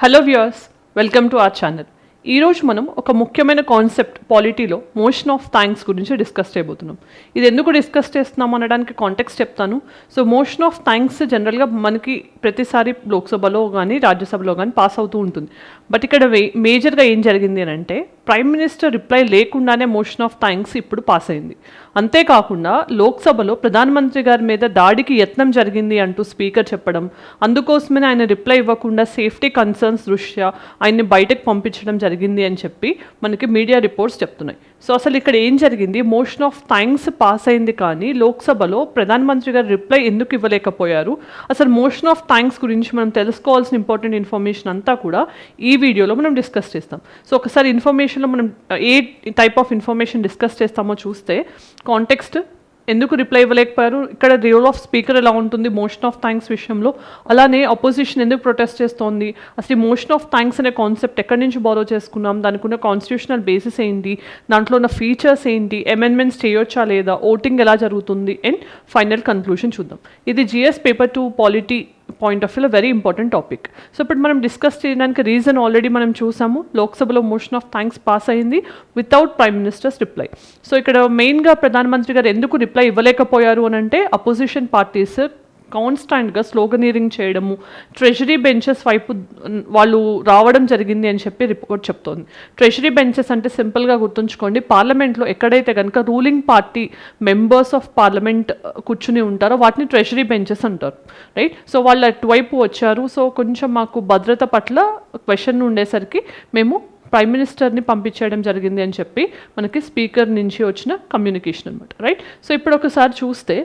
Hello viewers, welcome to our channel. ఈరోజు మనం ఒక ముఖ్యమైన కాన్సెప్ట్ పాలిటీలో మోషన్ ఆఫ్ థ్యాంక్స్ గురించి డిస్కస్ చేయబోతున్నాం. ఇది ఎందుకు డిస్కస్ చేస్తున్నాం అనడానికి కాంటెక్స్ట్ చెప్తాను. సో మోషన్ ఆఫ్ థ్యాంక్స్ జనరల్గా మనకి ప్రతిసారి లోక్సభలో కానీ రాజ్యసభలో కానీ పాస్ అవుతూ ఉంటుంది. బట్ ఇక్కడ మేజర్గా ఏం జరిగింది అని అంటే ప్రైమ్ మినిస్టర్ రిప్లై లేకుండానే మోషన్ ఆఫ్ థ్యాంక్స్ ఇప్పుడు పాస్ అయింది. అంతేకాకుండా లోక్సభలో ప్రధానమంత్రి గారి మీద దాడికి యత్నం జరిగింది అంటూ స్పీకర్ చెప్పడం, అందుకోసమే ఆయన రిప్లై ఇవ్వకుండా సేఫ్టీ కన్సర్న్స్ దృష్ట్యా ఆయన్ని బయటకు పంపించడం జరిగింది అని చెప్పి మనకి మీడియా రిపోర్ట్స్ చెప్తున్నాయి. సో అసలు ఇక్కడ ఏం జరిగింది, మోషన్ ఆఫ్ థ్యాంక్స్ పాస్ అయింది కానీ లోక్సభలో ప్రధానమంత్రి గారు రిప్లై ఎందుకు ఇవ్వలేకపోయారు, అసలు మోషన్ ఆఫ్ థ్యాంక్స్ గురించి మనం తెలుసుకోవాల్సిన ఇంపార్టెంట్ ఇన్ఫర్మేషన్ అంతా కూడా ఈ వీడియోలో మనం డిస్కస్ చేస్తాం. సో ఒకసారి ఇన్ఫర్మేషన్లో మనం ఏ టైప్ ఆఫ్ ఇన్ఫర్మేషన్ డిస్కస్ చేస్తామో చూస్తే, కాంటెక్స్ట్, ఎందుకు రిప్లై ఇవ్వలేకపోయారు, ఇక్కడ రోల్ ఆఫ్ స్పీకర్ ఎలా ఉంటుంది మోషన్ ఆఫ్ థ్యాంక్స్ విషయంలో, అలానే అపోజిషన్ ఎందుకు ప్రొటెస్ట్ చేస్తోంది, అసలు ఈ మోషన్ ఆఫ్ థ్యాంక్స్ అనే కాన్సెప్ట్ ఎక్కడి నుంచి బారో చేసుకున్నాం, దానికి ఉన్న కాన్స్టిట్యూషనల్ బేసిస్ ఏంటి, దాంట్లో ఉన్న ఫీచర్స్ ఏంటి, అమెండ్మెంట్స్ చేయొచ్చా లేదా, ఓటింగ్ ఎలా జరుగుతుంది, అండ్ ఫైనల్ కన్క్లూషన్ చూద్దాం. ఇది GS paper 2 polity point of వ్యూలో వెరీ ఇంపార్టెంట్ టాపిక్. సో ఇప్పుడు మనం డిస్కస్ చేయడానికి రీజన్ ఆల్రెడీ మనం చూసాము. లోక్సభలో మోషన్ ఆఫ్ థ్యాంక్స్ పాస్ అయింది without prime minister's reply. So ఇక్కడ మెయిన్గా ప్రధానమంత్రి గారు ఎందుకు రిప్లై ఇవ్వలేకపోయారు అని అంటే అపోజిషన్ పార్టీస్ కాన్స్టాంట్గా స్లోగనీరింగ్ చేయడము, ట్రెజరీ బెంచెస్ వైపు వాళ్ళు రావడం జరిగింది అని చెప్పి రిపోర్ట్ చెప్తోంది. ట్రెజరీ బెంచెస్ అంటే సింపుల్గా గుర్తుంచుకోండి, పార్లమెంట్లో ఎక్కడైతే కనుక ruling party members of parliament కూర్చుని ఉంటారో వాటిని ట్రెజరీ బెంచెస్ అంటారు, రైట్. సో వాళ్ళు అటువైపు వచ్చారు. సో కొంచెం మాకు భద్రత పట్ల క్వశ్చన్ ఉండేసరికి మేము ప్రైమ్ మినిస్టర్ని పంపించేయడం జరిగింది అని చెప్పి మనకి స్పీకర్ నుంచి వచ్చిన కమ్యూనికేషన్ అనమాట, రైట్. సో ఇప్పుడు ఒకసారి చూస్తే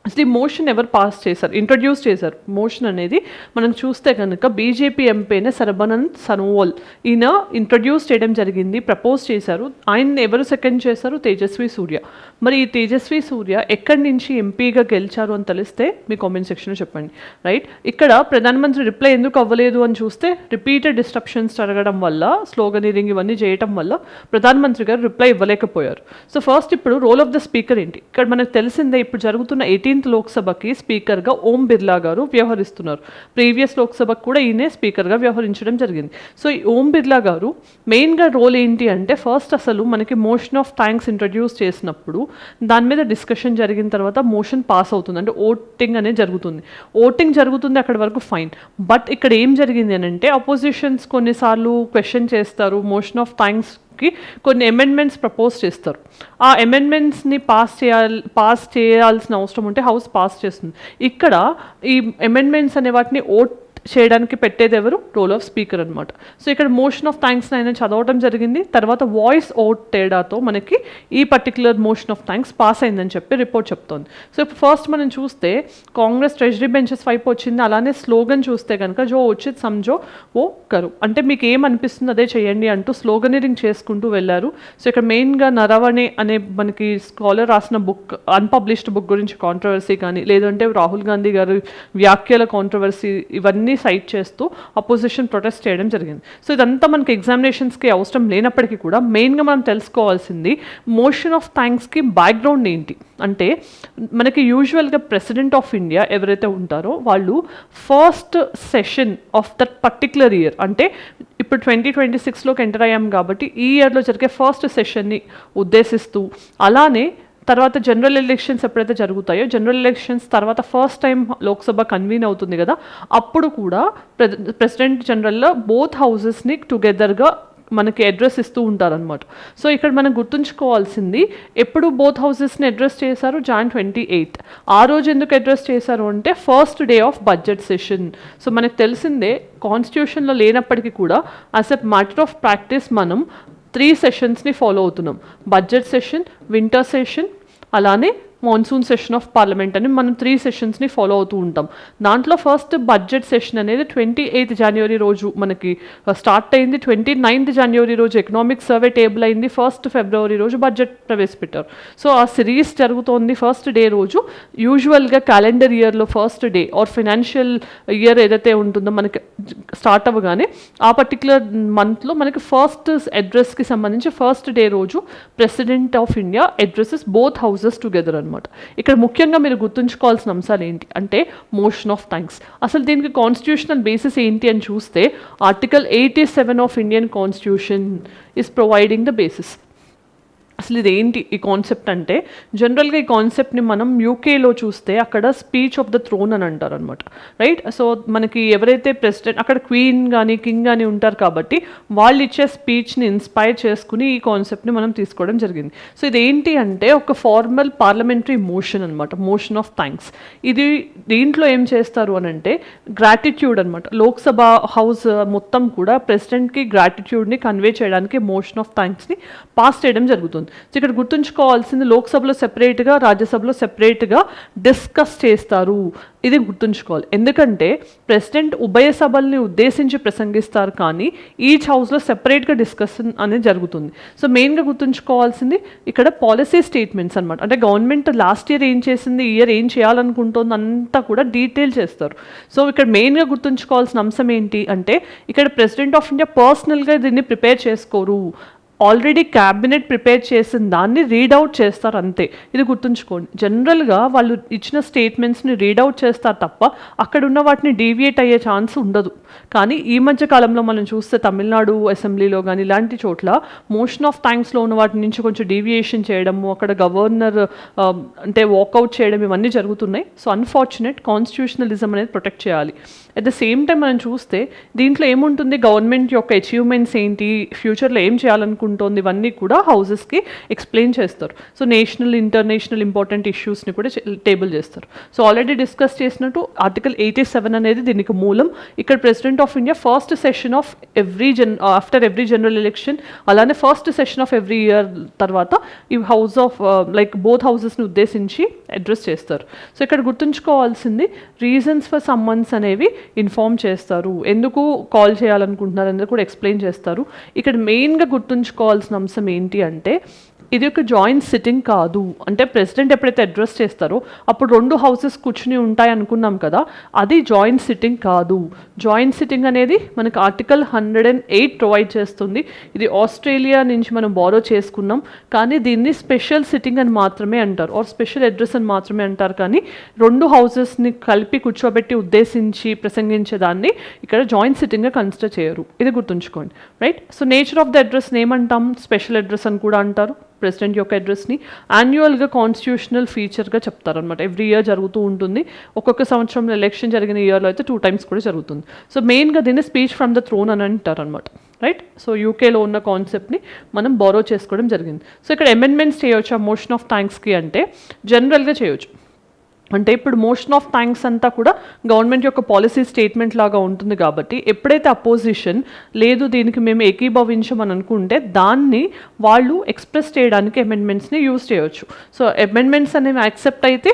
అసలు ఈ మోషన్ ఎవరు పాస్ చేశారు, ఇంట్రడ్యూస్ చేశారు మోషన్ అనేది మనం చూస్తే కనుక బీజేపీ ఎంపీ అయిన సర్బానంద్ సనోవాల్ ఈయన ఇంట్రడ్యూస్ చేయడం జరిగింది, ప్రపోజ్ చేశారు. ఆయన్ని ఎవరు సెకండ్ చేశారు, తేజస్వి సూర్య. మరి ఈ తేజస్వి సూర్య ఎక్కడి నుంచి ఎంపీగా గెలిచారు అని తెలిస్తే మీ కామెంట్ సెక్షన్లో చెప్పండి, రైట్. ఇక్కడ ప్రధానమంత్రి రిప్లై ఎందుకు అవ్వలేదు అని చూస్తే రిపీటెడ్ డిస్ట్రప్షన్స్ జరగడం వల్ల, స్లోగనీరింగ్ ఇవన్నీ చేయడం వల్ల ప్రధానమంత్రి గారు రిప్లై ఇవ్వలేకపోయారు. సో ఫస్ట్ ఇప్పుడు రోల్ ఆఫ్ ద స్పీకర్ ఏంటి, ఇక్కడ మనకు తెలిసిందే ఇప్పుడు జరుగుతున్న 18th లోక్సభకి స్పీకర్గా ఓం బిర్లా గారు వ్యవహరిస్తున్నారు. ప్రీవియస్ లోక్సభకు కూడా ఈయనే స్పీకర్గా వ్యవహరించడం జరిగింది. సో ఈ ఓం బిర్లా గారు మెయిన్గా రోల్ ఏంటి అంటే, ఫస్ట్ అసలు మనకి మోషన్ ఆఫ్ థ్యాంక్స్ ఇంట్రడ్యూస్ చేసినప్పుడు దాని మీద డిస్కషన్ జరిగిన తర్వాత మోషన్ పాస్ అవుతుంది, అంటే ఓటింగ్ అనేది జరుగుతుంది. ఓటింగ్ జరుగుతుంది అక్కడి వరకు ఫైన్. బట్ ఇక్కడ ఏం జరిగింది అని అంటే అపోజిషన్స్ కొన్నిసార్లు క్వశ్చన్ చేస్తారు, మోషన్ ఆఫ్ థ్యాంక్స్ కొన్ని అమెండ్మెంట్స్ ప్రపోజ్ చేస్తారు. ఆ అమెండ్మెంట్స్ని పాస్ చేయాల్సిన అవసరం ఉంటే హౌస్ పాస్ చేస్తుంది. ఇక్కడ ఈ అమెండ్మెంట్స్ అనే వాటిని ఓట్ చేయడానికి పెట్టేది ఎవరు, రోల్ ఆఫ్ స్పీకర్ అనమాట. సో ఇక్కడ మోషన్ ఆఫ్ థ్యాంక్స్ ఆయన చదవడం జరిగింది, తర్వాత వాయిస్ ఓట్ తేడాతో మనకి ఈ particular motion of thanks pass అయిందని చెప్పి రిపోర్ట్ చెప్తోంది. సో ఇప్పుడు ఫస్ట్ మనం చూస్తే కాంగ్రెస్ ట్రెజరీ బెంచెస్ వైపు వచ్చింది, అలానే స్లోగన్ చూస్తే కనుక జో ఉచిత్ సమझो ఓ కరు, అంటే మీకు ఏమనిపిస్తుంది అదే చేయండి అంటూ స్లోగనీరింగ్ చేసుకుంటూ వెళ్ళారు. సో ఇక్కడ మెయిన్గా నరవణే అనే మనకి స్కాలర్ రాసిన బుక్, అన్పబ్లిష్డ్ బుక్ గురించి కాంట్రవర్సీ కానీ, లేదంటే రాహుల్ గాంధీ గారు వ్యాఖ్యల కాంట్రవర్సీ, ఇవన్నీ సైట్ చేస్తూ అపోజిషన్ ప్రొటెస్ట్ చేయడం జరిగింది. సో ఇదంతా మనకి ఎగ్జామినేషన్స్కి అవసరం లేనప్పటికీ కూడా మెయిన్గా మనం తెలుసుకోవాల్సింది మోషన్ ఆఫ్ థ్యాంక్స్కి బ్యాక్గ్రౌండ్ ఏంటి అంటే, మనకి యూజువల్గా ప్రెసిడెంట్ ఆఫ్ ఇండియా ఎవరైతే ఉంటారో వాళ్ళు first session of that particular year, అంటే ఇప్పుడు 2026లోకి ఎంటర్ అయ్యాం కాబట్టి ఈ ఇయర్లో జరిగే ఫస్ట్ సెషన్ని ఉద్దేశిస్తూ, అలానే తర్వాత జనరల్ ఎలక్షన్స్ ఎప్పుడైతే జరుగుతాయో జనరల్ ఎలక్షన్స్ తర్వాత ఫస్ట్ టైం లోక్సభ కన్వీన్ అవుతుంది కదా, అప్పుడు కూడా ప్రెసిడెంట్ జనరల్లో బోత్ హౌసెస్ని టుగెదర్గా మనకి అడ్రస్ ఇస్తూ ఉంటారనమాట. సో ఇక్కడ మనం గుర్తుంచుకోవాల్సింది, ఎప్పుడు బోత్ హౌసెస్ని అడ్రస్ చేశారు, Jan 28. ఆ రోజు ఎందుకు అడ్రస్ చేశారు అంటే first day of budget session. So మనకు తెలిసిందే కాన్స్టిట్యూషన్లో లేనప్పటికీ కూడా as a matter of practice మనం 3 సెషన్స్ని ఫాలో అవుతున్నాం, బడ్జెట్ సెషన్, వింటర్ సెషన్, అలానే మాన్సూన్ సెషన్ ఆఫ్ పార్లమెంట్ అని మనం 3 సెషన్స్ని ఫాలో అవుతూ ఉంటాం. దాంట్లో ఫస్ట్ బడ్జెట్ సెషన్ అనేది 28th జనవరి రోజు మనకి స్టార్ట్ అయింది, 29th జనవరి రోజు ఎకనామిక్ సర్వే టేబుల్ అయింది, 1st ఫిబ్రవరి రోజు బడ్జెట్ ప్రవేశపెట్టారు. సో ఆ సిరీస్ జరుగుతోంది. ఫస్ట్ డే రోజు యూజువల్గా క్యాలెండర్ ఇయర్లో first day or financial year ఏదైతే ఉంటుందో మనకి స్టార్ట్ అవ్వగానే ఆ పర్టికులర్ మంత్లో మనకి ఫస్ట్ అడ్రస్కి సంబంధించి ఫస్ట్ డే రోజు president of India addresses both houses together అనమాట. అనమాట. ఇక్కడ ముఖ్యంగా మీరు గుర్తుంచుకోవాల్సిన అంశాలు ఏంటి అంటే మోషన్ ఆఫ్ థ్యాంక్స్. అసలు దీనికి కాన్స్టిట్యూషనల్ బేసిస్ ఏంటి అని చూస్తే article 87 of Indian constitution is providing the basis. అసలు ఇదేంటి ఈ కాన్సెప్ట్ అంటే జనరల్గా ఈ కాన్సెప్ట్ని మనం యూకేలో చూస్తే అక్కడ స్పీచ్ ఆఫ్ ద థ్రోన్ అని అంటారు అనమాట, రైట్. సో మనకి ఎవరైతే ప్రెసిడెంట్ అక్కడ క్వీన్ కానీ కింగ్ కానీ ఉంటారు కాబట్టి వాళ్ళు ఇచ్చే స్పీచ్ని ఇన్స్పైర్ చేసుకుని ఈ కాన్సెప్ట్ని మనం తీసుకోవడం జరిగింది. సో ఇదేంటి అంటే ఒక ఫార్మల్ పార్లమెంటరీ మోషన్ అనమాట, మోషన్ ఆఫ్ థ్యాంక్స్. ఇది దీంట్లో ఏం చేస్తారు అని అంటే గ్రాటిట్యూడ్ అనమాట. లోక్సభ హౌస్ మొత్తం కూడా ప్రెసిడెంట్కి గ్రాటిట్యూడ్ని కన్వే చేయడానికి మోషన్ ఆఫ్ థ్యాంక్స్ని పాస్ చేయడం జరుగుతుంది. సో ఇక్కడ గుర్తుంచుకోవాల్సింది లోక్సభలో సెపరేట్గా రాజ్యసభలో సెపరేట్గా డిస్కస్ చేస్తారు, ఇది గుర్తుంచుకోవాలి. ఎందుకంటే ప్రెసిడెంట్ ఉభయ సభల్ని ఉద్దేశించి ప్రసంగిస్తారు కానీ ఈచ్ హౌస్లో సెపరేట్గా డిస్కషన్ అనేది జరుగుతుంది. సో మెయిన్గా గుర్తుంచుకోవాల్సింది ఇక్కడ పాలసీ స్టేట్మెంట్స్ అనమాట. అంటే గవర్నమెంట్ లాస్ట్ ఇయర్ ఏం చేసింది, ఈ ఇయర్ ఏం చేయాలనుకుంటుంది అంతా కూడా డీటెయిల్ చేస్తారు. సో ఇక్కడ మెయిన్గా గుర్తుంచుకోవాల్సిన అంశం ఏంటి అంటే ఇక్కడ ప్రెసిడెంట్ ఆఫ్ ఇండియా పర్సనల్గా దీన్ని ప్రిపేర్ చేసుకోరు, ఆల్రెడీ క్యాబినెట్ ప్రిపేర్ చేసిన దాన్ని రీడౌట్ చేస్తారు అంతే. ఇది గుర్తుంచుకోండి. జనరల్గా వాళ్ళు ఇచ్చిన స్టేట్మెంట్స్ని రీడౌట్ చేస్తారు తప్ప అక్కడ ఉన్న వాటిని డీవియేట్ అయ్యే ఛాన్స్ ఉండదు. కానీ ఈ మధ్య కాలంలో మనం చూస్తే తమిళనాడు అసెంబ్లీలో కానీ ఇలాంటి చోట్ల మోషన్ ఆఫ్ థ్యాంక్స్లో ఉన్న వాటి నుంచి కొంచెం డీవియేషన్ చేయడము, అక్కడ గవర్నర్ అంటే వాకౌట్ చేయడం ఇవన్నీ జరుగుతున్నాయి. సో అన్ఫార్చునేట్, కాన్స్టిట్యూషనలిజం అనేది ప్రొటెక్ట్ చేయాలి. అట్ ద సేమ్ టైం మనం చూస్తే దీంట్లో ఏముంటుంది, గవర్నమెంట్ యొక్క అచీవ్మెంట్స్ ఏంటి, ఫ్యూచర్లో ఏం చేయాలనుకుంటుంది, ఇవన్నీ కూడా హౌసెస్కి ఎక్స్ప్లెయిన్ చేస్తారు. సో నేషనల్ ఇంటర్నేషనల్ ఇంపార్టెంట్ ఇష్యూస్ని కూడా టేబుల్ చేస్తారు. సో ఆల్రెడీ డిస్కస్ చేసినట్టు ఆర్టికల్ 87 అనేది దీనికి మూలం. ఇక్కడ president of India first session of after every general election, అలానే first session of every year తర్వాత ఈ హౌస్ ఆఫ్ బోత్ హౌసెస్ని ఉద్దేశించి అడ్రస్ చేస్తారు. సో ఇక్కడ గుర్తుంచుకోవాల్సింది రీజన్స్ ఫర్ సమ్మన్స్ అనేవి ఇన్ఫార్మ్ చేస్తారు, ఎందుకు కాల్ చేయాలనుకుంటున్నారు అనేది కూడా ఎక్స్ప్లెయిన్ చేస్తారు. ఇక్కడ మెయిన్గా గుర్తుంచుకోవాల్సిన అంశం ఏంటి అంటే ఇది ఒక జాయింట్ సిట్టింగ్ కాదు. అంటే ప్రెసిడెంట్ ఎప్పుడైతే అడ్రస్ చేస్తారో అప్పుడు రెండు హౌసెస్ కూర్చుని ఉంటాయి అనుకున్నాం కదా, అది జాయింట్ సిట్టింగ్ కాదు. జాయింట్ సిట్టింగ్ అనేది మనకు ఆర్టికల్ 108 ప్రొవైడ్ చేస్తుంది. ఇది ఆస్ట్రేలియా నుంచి మనం బారో చేసుకున్నాం, కానీ దీన్ని స్పెషల్ సిట్టింగ్ అని మాత్రమే అంటారు, ఆర్ స్పెషల్ అడ్రస్ అని మాత్రమే అంటారు. కానీ రెండు హౌసెస్ని కలిపి కూర్చోబెట్టి ఉద్దేశించి ప్రసంగించేదాన్ని ఇక్కడ జాయింట్ సిట్టింగ్గా కన్సిడర్ చేయరు, ఇది గుర్తుంచుకోండి, right. So nature of the అడ్రస్ని ఏమంటాం, స్పెషల్ అడ్రస్ అని కూడా అంటారు. ప్రెసిడెంట్ యొక్క అడ్రస్ని యాన్యువల్గా కాన్స్టిట్యూషనల్ ఫీచర్గా చెప్తారనమాట. ఎవ్రీ ఇయర్ జరుగుతూ ఉంటుంది. ఒక్కొక్క సంవత్సరంలో ఎలక్షన్ జరిగిన ఇయర్లో అయితే 2 times కూడా జరుగుతుంది. సో మెయిన్గా దీన్ని స్పీచ్ ఫ్రమ్ ద థ్రోన్ అని అంటారనమాట, రైట్. సో యూకేలో ఉన్న కాన్సెప్ట్ని మనం బారో చేసుకోవడం జరిగింది. సో ఇక్కడ అమెండ్మెంట్స్ చేయొచ్చు ఆ మోషన్ ఆఫ్ థ్యాంక్స్కి అంటే జనరల్గా చేయొచ్చు. అంటే ఇప్పుడు మోషన్ ఆఫ్ థ్యాంక్స్ అంతా కూడా గవర్నమెంట్ యొక్క పాలసీ స్టేట్మెంట్ లాగా ఉంటుంది కాబట్టి ఎప్పుడైతే అపోజిషన్ లేదు దీనికి మేము ఏకీభవించమని అనుకుంటే దాన్ని వాళ్ళు ఎక్స్ప్రెస్ చేయడానికి అమెండ్మెంట్స్ని యూజ్ చేయవచ్చు. సో అమెండ్మెంట్స్ అనేవి యాక్సెప్ట్ అయితే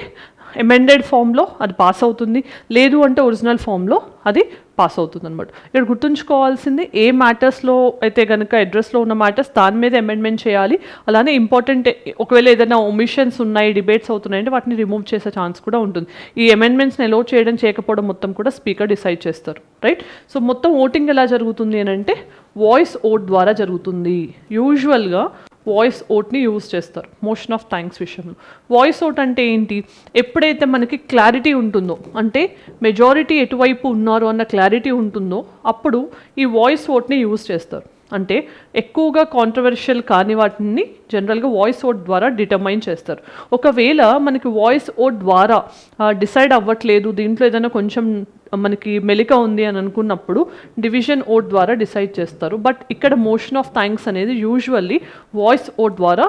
అమెండెడ్ ఫామ్లో అది పాస్ అవుతుంది, లేదు అంటే ఒరిజినల్ ఫామ్లో అది పాస్ అవుతుంది అనమాట. ఇక్కడ గుర్తుంచుకోవాల్సింది ఏ మ్యాటర్స్లో అయితే కనుక అడ్రస్లో ఉన్న మ్యాటర్స్ దాని మీద అమెండ్మెంట్ చేయాలి. అలానే ఇంపార్టెంట్ ఒకవేళ ఏదైనా ఒమిషన్స్ ఉన్నాయి, డిబేట్స్ అవుతున్నాయి అంటే వాటిని రిమూవ్ చేసే ఛాన్స్ కూడా ఉంటుంది. ఈ అమెండ్మెంట్స్ని అలో చేయడం చేయకపోవడం మొత్తం కూడా స్పీకర్ డిసైడ్ చేస్తారు, రైట్. సో మొత్తం ఓటింగ్ ఎలా జరుగుతుంది అని అంటే వాయిస్ ఓట్ ద్వారా జరుగుతుంది. యూజువల్గా వాయిస్ ఓట్ని యూజ్ చేస్తారు మోషన్ ఆఫ్ థ్యాంక్స్ విషయంలో. వాయిస్ ఓట్ అంటే ఏంటి, ఎప్పుడైతే మనకి క్లారిటీ ఉంటుందో అంటే మెజారిటీ ఎటువైపు ఉన్నారు అన్న క్లారిటీ ఉంటుందో అప్పుడు ఈ వాయిస్ ఓట్ని యూజ్ చేస్తారు. అంటే ఎక్కువగా కాంట్రవర్షియల్ కాని వాటిని జనరల్గా వాయిస్ ఓట్ ద్వారా డిటర్మైన్ చేస్తారు. ఒకవేళ మనకి వాయిస్ ఓట్ ద్వారా డిసైడ్ అవ్వట్లేదు, దీంట్లో ఏదైనా కొంచెం మనకి మెలిక ఉంది అని అనుకున్నప్పుడు డివిజన్ ఓట్ ద్వారా డిసైడ్ చేస్తారు. బట్ ఇక్కడ మోషన్ ఆఫ్ థ్యాంక్స్ అనేది యూజువల్లీ వాయిస్ ఓట్ ద్వారా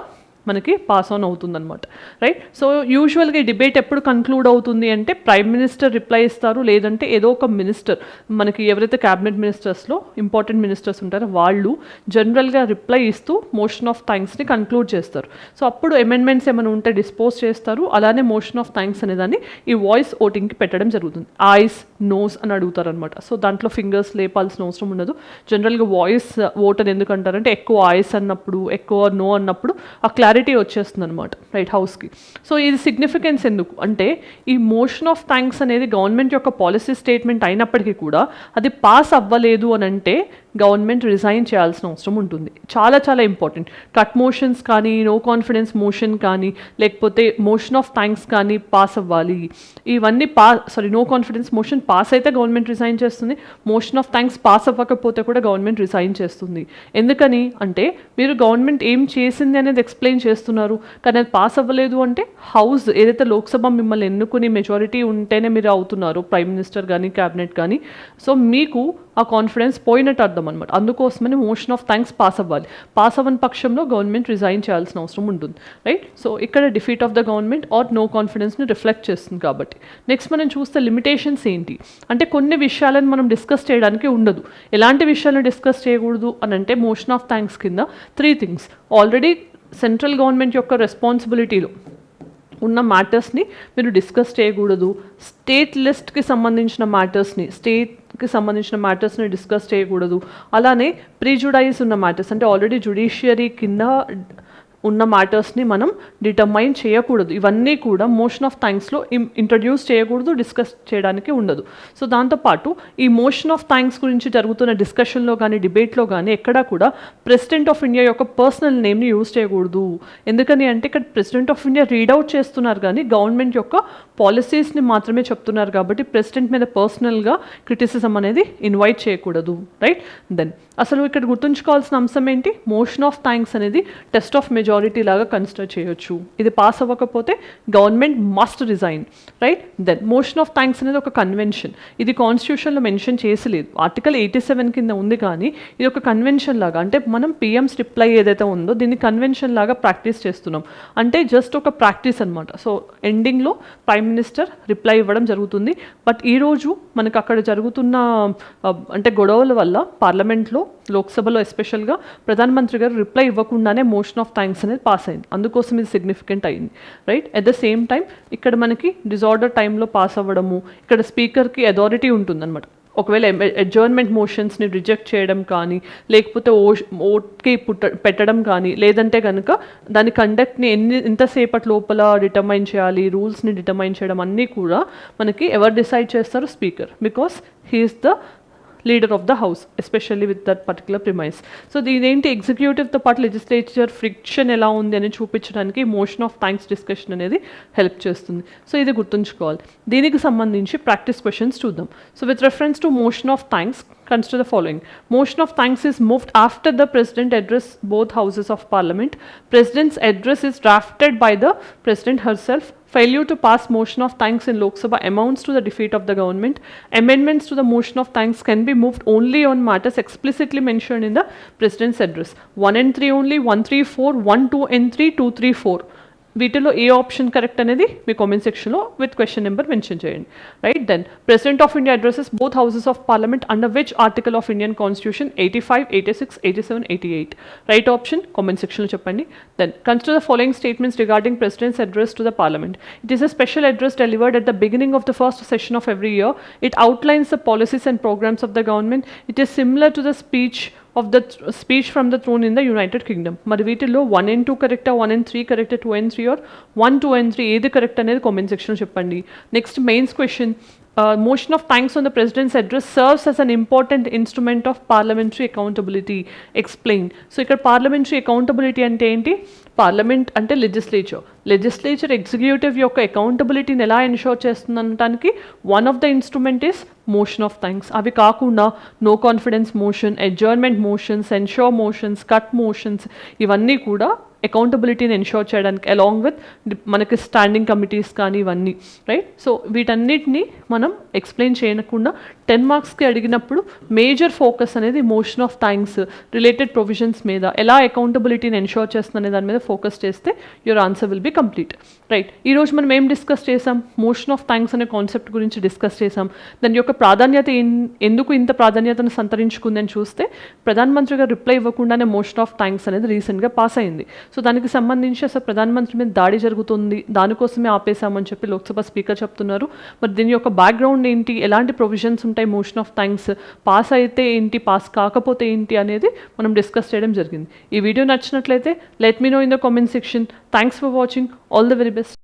మనకి పాస్ ఆన్ అవుతుందన్నమాట, రైట్. సో యూజువల్గా ఈ డిబేట్ ఎప్పుడు కన్క్లూడ్ అవుతుంది అంటే ప్రైమ్ మినిస్టర్ రిప్లై ఇస్తారు, లేదంటే ఏదో ఒక మినిస్టర్ మనకి ఎవరైతే క్యాబినెట్ మినిస్టర్స్లో ఇంపార్టెంట్ మినిస్టర్స్ ఉంటారో వాళ్ళు జనరల్గా రిప్లై ఇస్తూ మోషన్ ఆఫ్ థ్యాంక్స్ని కన్క్లూడ్ చేస్తారు. సో అప్పుడు అమెండ్మెంట్స్ ఏమైనా ఉంటే డిస్పోజ్ చేస్తారు. అలానే మోషన్ ఆఫ్ థ్యాంక్స్ అనేదాన్ని ఈ వాయిస్ ఓటింగ్కి పెట్టడం జరుగుతుంది. ఐస్, నోస్ అని అడుగుతారు అనమాట. సో దాంట్లో ఫింగర్స్ లేపాల్సిన అవసరం ఉండదు. జనరల్గా వాయిస్ ఓట్ అని ఎందుకు అంటారంటే ఎక్కువ ఐస్ అన్నప్పుడు, ఎక్కువ నో అన్నప్పుడు ఆ క్లారిటీ వచ్చేస్తుంది అనమాట, రైట్, హౌస్కి. సో ఇది సిగ్నిఫికెన్స్ ఎందుకు అంటే ఈ మోషన్ ఆఫ్ థ్యాంక్స్ అనేది గవర్నమెంట్ యొక్క పాలసీ స్టేట్మెంట్ అయినప్పటికీ కూడా అది పాస్ అవ్వలేదు అని అంటే గవర్నమెంట్ రిజైన్ చేయాల్సిన అవసరం ఉంటుంది. చాలా చాలా ఇంపార్టెంట్. కట్ మోషన్స్ కానీ, నో కాన్ఫిడెన్స్ మోషన్ కానీ, లేకపోతే మోషన్ ఆఫ్ థ్యాంక్స్ కానీ పాస్ అవ్వాలి. ఇవన్నీ నో కాన్ఫిడెన్స్ మోషన్ పాస్ అయితే గవర్నమెంట్ రిజైన్ చేస్తుంది. మోషన్ ఆఫ్ థ్యాంక్స్ పాస్ అవ్వకపోతే కూడా గవర్నమెంట్ రిజైన్ చేస్తుంది. ఎందుకని అంటే మీరు గవర్నమెంట్ ఏం చేసింది అనేది ఎక్స్ప్లెయిన్ చేస్తున్నారు, కానీ అది పాస్ అవ్వలేదు అంటే హౌస్ ఏదైతే లోక్సభ మిమ్మల్ని ఎన్నుకుని మెజారిటీ ఉంటేనే మీరు అవుతున్నారు, ప్రైమ్ మినిస్టర్ కానీ క్యాబినెట్ కానీ. సో మీకు ఆ కాన్ఫిడెన్స్ పోయినట్టు అర్థం అనమాట. అందుకోసమని మోషన్ ఆఫ్ థ్యాంక్స్ పాస్ అవ్వాలి. పాస్ అవ్వని పక్షంలో గవర్నమెంట్ రిజైన్ చేయాల్సిన అవసరం ఉంటుంది, రైట్? సో ఇక్కడ defeat of the government or no కాన్ఫిడెన్స్ని రిఫ్లెక్ట్ చేస్తుంది కాబట్టి. నెక్స్ట్ మనం చూస్తే లిమిటేషన్స్ ఏంటి అంటే కొన్ని విషయాలను మనం డిస్కస్ చేయడానికి ఉండదు. ఎలాంటి విషయాలను డిస్కస్ చేయకూడదు అని అంటే మోషన్ ఆఫ్ థ్యాంక్స్ కింద 3 things ఆల్రెడీ సెంట్రల్ గవర్నమెంట్ యొక్క రెస్పాన్సిబిలిటీలో ఉన్న మ్యాటర్స్ని మీరు డిస్కస్ చేయకూడదు. స్టేట్ లిస్ట్కి సంబంధించిన మ్యాటర్స్ని డిస్కస్ చేయకూడదు. అలానే ప్రీజుడైజ్ ఉన్న మ్యాటర్స్ అంటే ఆల్రెడీ జ్యుడిషియరీ కింద ఉన్న మ్యాటర్స్ని మనం డిటర్మైన్ చేయకూడదు. ఇవన్నీ కూడా మోషన్ ఆఫ్ థ్యాంక్స్లో ఇంట్రడ్యూస్ చేయకూడదు, డిస్కస్ చేయడానికి ఉండదు. సో దాంతోపాటు ఈ మోషన్ ఆఫ్ థ్యాంక్స్ గురించి జరుగుతున్న డిస్కషన్లో కానీ డిబేట్లో కానీ ఎక్కడా కూడా ప్రెసిడెంట్ ఆఫ్ ఇండియా యొక్క పర్సనల్ నేమ్ని యూజ్ చేయకూడదు. ఎందుకని అంటే ఇక్కడ ప్రెసిడెంట్ ఆఫ్ ఇండియా రీడౌట్ చేస్తున్నారు కానీ గవర్నమెంట్ యొక్క పాలసీస్ని మాత్రమే చెప్తున్నారు కాబట్టి ప్రెసిడెంట్ మీద పర్సనల్గా క్రిటిసిజం అనేది ఇన్వైట్ చేయకూడదు, రైట్? దెన్ అసలు ఇక్కడ గుర్తుంచుకోవాల్సిన అంశం ఏంటి, మోషన్ ఆఫ్ థ్యాంక్స్ అనేది టెస్ట్ ఆఫ్ మెజారిటీ లాగా కన్సిడర్ చేయొచ్చు. ఇది పాస్ అవ్వకపోతే government must resign, right? Then motion of thanks అనేది ఒక కన్వెన్షన్. ఇది కాన్స్టిట్యూషన్లో మెన్షన్ చేసలేదు, ఆర్టికల్ 87 కింద ఉంది, కానీ ఇది ఒక కన్వెన్షన్ లాగా. అంటే మనం పిఎంస్ రిప్లై ఏదైతే ఉందో దీన్ని కన్వెన్షన్ లాగా ప్రాక్టీస్ చేస్తున్నాం. అంటే జస్ట్ ఒక ప్రాక్టీస్ అనమాట. సో ఎండింగ్లో ప్రైమ్ మినిస్టర్ రిప్లై ఇవ్వడం జరుగుతుంది. బట్ ఈరోజు మనకు అక్కడ జరుగుతున్న అంటే గొడవల వల్ల పార్లమెంట్లో, లోక్సభలో ఎస్పెషల్గా ప్రధానమంత్రి గారు రిప్లై ఇవ్వకుండానే మోషన్ ఆఫ్ థ్యాంక్స్ అనేది పాస్ అయింది. అందుకోసం ఇది సిగ్నిఫికెంట్ అయింది, right? At the same time ఇక్కడ మనకి డిజార్డర్ టైంలో పాస్ అవ్వడము, ఇక్కడ స్పీకర్కి అథారిటీ ఉంటుందన్నమాట. ఒకవేళ అడ్జర్న్మెంట్ మోషన్స్ని రిజెక్ట్ చేయడం కానీ, లేకపోతే ఓట్కి పెట్టడం కానీ, లేదంటే కనుక దాని కండక్ట్ని ఎంతసేపటి లోపల డిటర్మైన్ చేయాలి, రూల్స్ని డిటర్మైన్ చేయడం అన్నీ కూడా మనకి ఎవరు డిసైడ్ చేస్తారు? Speaker, because he is the leader of the house, especially with that particular premise. So దీనేంటి ఎగ్జిక్యూటివ్తో పాటు లెజిస్లేచర్ ఫ్రిక్షన్ ఎలా ఉంది అని చూపించడానికి మోషన్ ఆఫ్ థ్యాంక్స్ డిస్కషన్ అనేది హెల్ప్ చేస్తుంది. సో ఇది గుర్తుంచుకోవాలి. దీనికి సంబంధించి ప్రాక్టీస్ క్వశ్చన్స్ చూద్దాం. So with reference to motion of thanks, consider the following. Motion of thanks is moved after the president address both houses of parliament. President's address is drafted by the president herself. Failure to pass motion of thanks in Lok Sabha amounts to the defeat of the government. Amendments to the motion of thanks can be moved only on matters explicitly mentioned in the president's address. 1 and 3 only, 1, 3, 4, 1, 2 and 3, 2, 3, 4. వీటిలో ఏ option correct అనేది మీ comment సెక్షన్లో with question number mention చేయండి, right? Then president of India addresses both houses of parliament under which article of Indian constitution 85, 86, 87, 88. Right option comment సెక్షన్లో చెప్పండి. Then consider the following statements regarding president's address to the parliament. It is a special address delivered at the beginning of the first session of every year. It outlines the policies and programs of the government. It is similar to the speech from the throne in the United Kingdom. మరి వీటిలో 1 and 2 కరెక్టా, 1 and 3 కరెక్టా, 2 and 3 or 1, 2 and 3 ఏది correct అనేది comment సెక్షన్లో చెప్పండి. Next mains question, motion of thanks on the president's address serves as an important instrument of parliamentary accountability. Explain. So ఇక్కడ parliamentary accountability అంటే ఏంటి? పార్లమెంట్ అంటే లెజిస్లేచర్ ఎగ్జిక్యూటివ్ యొక్క అకౌంటబిలిటీని ఎలా ఎన్షోర్ చేస్తుంది అనడానికి one of the instrument is motion of thanks. అవి కాకుండా no confidence motion, adjournment motions, ensure motions, cut motions, ఇవన్నీ కూడా అకౌంటబిలిటీని ఎన్షోర్ చేయడానికి అలాంగ్ విత్ మనకి స్టాండింగ్ కమిటీస్ కానీ ఇవన్నీ, రైట్? సో వీటన్నిటిని మనం ఎక్స్ప్లెయిన్ చేయకుండా 10 మార్క్స్కి అడిగినప్పుడు మేజర్ ఫోకస్ అనేది motion of thanks related provisions మీద, ఎలా అకౌంటబిలిటీని ఎన్షోర్ చేస్తుంది అనే దాని మీద ఫోకస్ చేస్తే your answer will be complete, right? ఈరోజు మనం ఏం డిస్కస్ చేసాం? మోషన్ ఆఫ్ థ్యాంక్స్ అనే కాన్సెప్ట్ గురించి డిస్కస్ చేసాం. దాని యొక్క ప్రాధాన్యత ఎందుకు ఇంత ప్రాధాన్యతను సంతరించుకుందని చూస్తే ప్రధానమంత్రి గారు రిప్లై ఇవ్వకుండానే మోషన్ ఆఫ్ థ్యాంక్స్ అనేది రీసెంట్గా పాస్ అయింది. సో దానికి సంబంధించి అసలు ప్రధానమంత్రి మీద దాడి జరుగుతుంది, దానికోసమే ఆపేశామని చెప్పి లోక్సభ స్పీకర్ చెప్తున్నారు. మరి దీని యొక్క బ్యాక్గ్రౌండ్ ఏంటి, ఎలాంటి ప్రొవిజన్స్ ఉంటాయి మోషన్ ఆఫ్ థ్యాంక్స్, పాస్ అయితే ఏంటి, పాస్ కాకపోతే ఏంటి అనేది మనం డిస్కస్ చేయడం జరిగింది. ఈ వీడియో నచ్చినట్లయితే let me know in the comment section. Thanks for watching. All the very best.